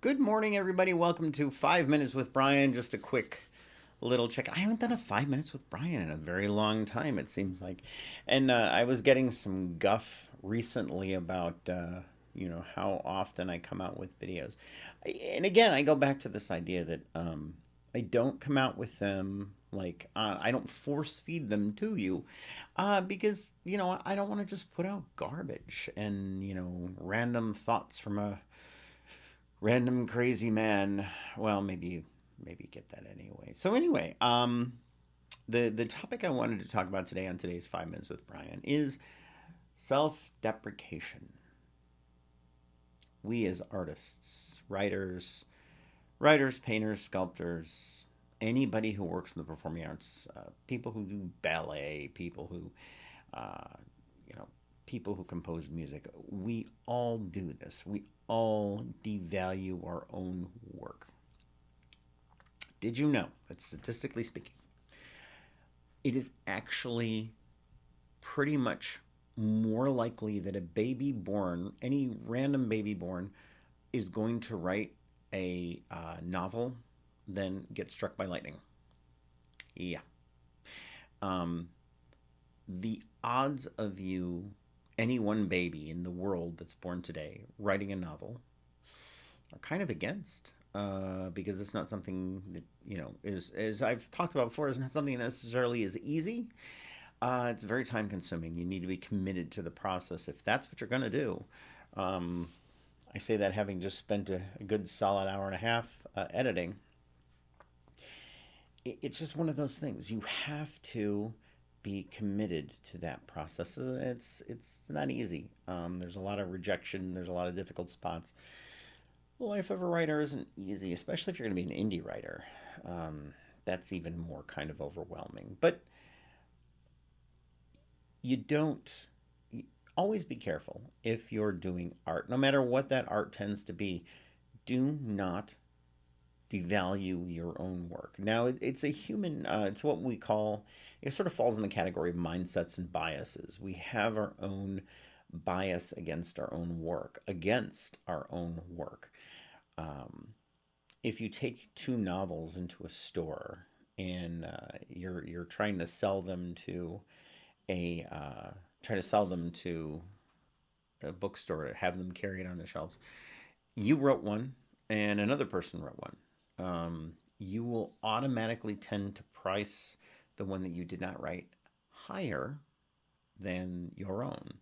Good morning, everybody. Welcome to 5 Minutes with Brian. Just a quick little check. I haven't done a 5 minutes with Brian in a very long time, it seems like. And I was getting some guff recently about, how often I come out with videos. And again, I go back to this idea that I don't come out with them like I don't force feed them to you because, I don't want to just put out garbage and, random thoughts from a random crazy man. Well, maybe get that anyway. So anyway, the topic I wanted to talk about today on today's 5 minutes with Brian is self-deprecation. We as artists, writers, painters, sculptors, anybody who works in the performing arts, people who do ballet, uh, you know, people who compose music, we all do this. We all devalue our own work. Did you know that statistically speaking, it is actually pretty much more likely that a baby born, any random baby born, is going to write a novel than get struck by lightning? Yeah. Um, the odds of you, any one baby in the world that's born today, writing a novel are kind of against. Because it's not something that is, as I've talked about before, is not something that necessarily is easy. It's very time consuming. You need to be committed to the process if that's what you're going to do. Um, I say that having just spent a good solid hour and a half editing. It's just one of those things. You have to be committed to that process. It's not easy. There's a lot of rejection. There's a lot of difficult spots. The life of a writer isn't easy, especially if you're going to be an indie writer. That's even more kind of overwhelming. But you don't always be careful if you're doing art, no matter what that art tends to be. Do not devalue your own work. Now, it's a human, it's what we call, it sort of falls in the category of mindsets and biases. We have our own bias against our own work, Um, if you take two novels into a store and you're trying to sell them to a try to sell them to a bookstore to have them carried on the shelves, you wrote one and another person wrote one. You will automatically tend to price the one that you did not write higher than your own.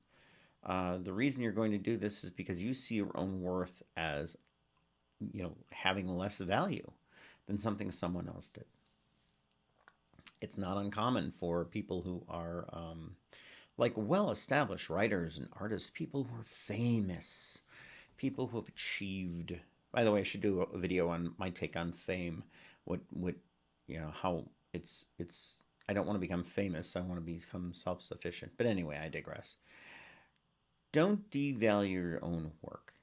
The reason you're going to do this is because you see your own worth as having less value than something someone else did. It's not uncommon for people who are like well-established writers and artists, people who are famous, people who have achieved. By the way, I should do a video on my take on fame. What how it's. I don't want to become famous. I want to become self-sufficient. But anyway, I digress. Don't devalue your own work.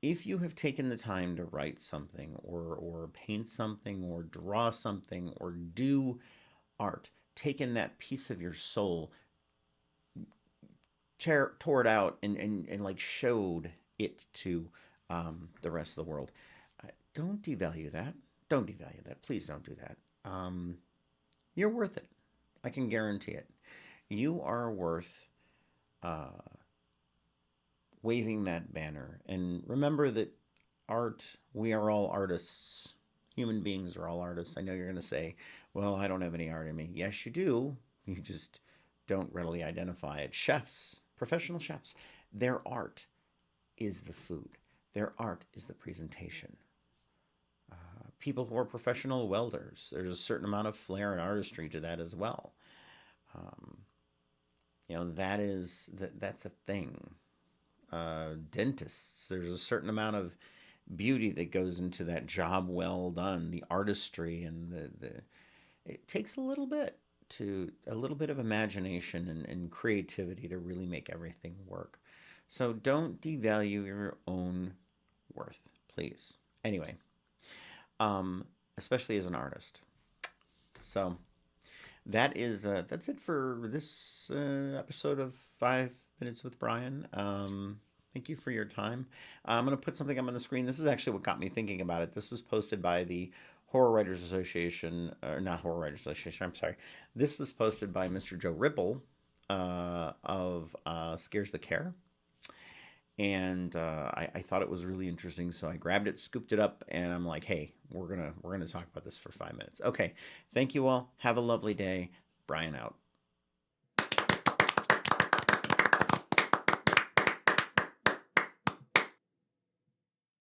If you have taken the time to write something or paint something or draw something or do art, taken that piece of your soul, tore it out and like showed it to the rest of the world. Don't devalue that. Don't devalue that. Please don't do that. You're worth it. I can guarantee it. You are worth uh, waving that banner. And remember that art, we are all artists. Human beings are all artists. I know you're going to say, well, I don't have any art in me. Yes, you do. You just don't readily identify it. Chefs, professional chefs, their art is the food, their art is the presentation. People who are professional welders, there's a certain amount of flair and artistry to that as well. Um, that's a thing. Dentists, there's a certain amount of beauty that goes into that job well done, the artistry and the it takes a little bit of imagination and creativity to really make everything work. So don't devalue your own worth, please. Anyway, especially as an artist. So that's it for this episode of 5 Minutes with Brian. Thank you for your time. I'm going to put something up on the screen. This is actually what got me thinking about it. This was posted by the Horror Writers Association, or not Horror Writers Association, I'm sorry. This was posted by Mr. Joe Ripple of Scares the Care. And I thought it was really interesting, so I grabbed it, scooped it up, and I'm like, "Hey, we're gonna talk about this for 5 minutes." Okay, thank you all. Have a lovely day. Brian out.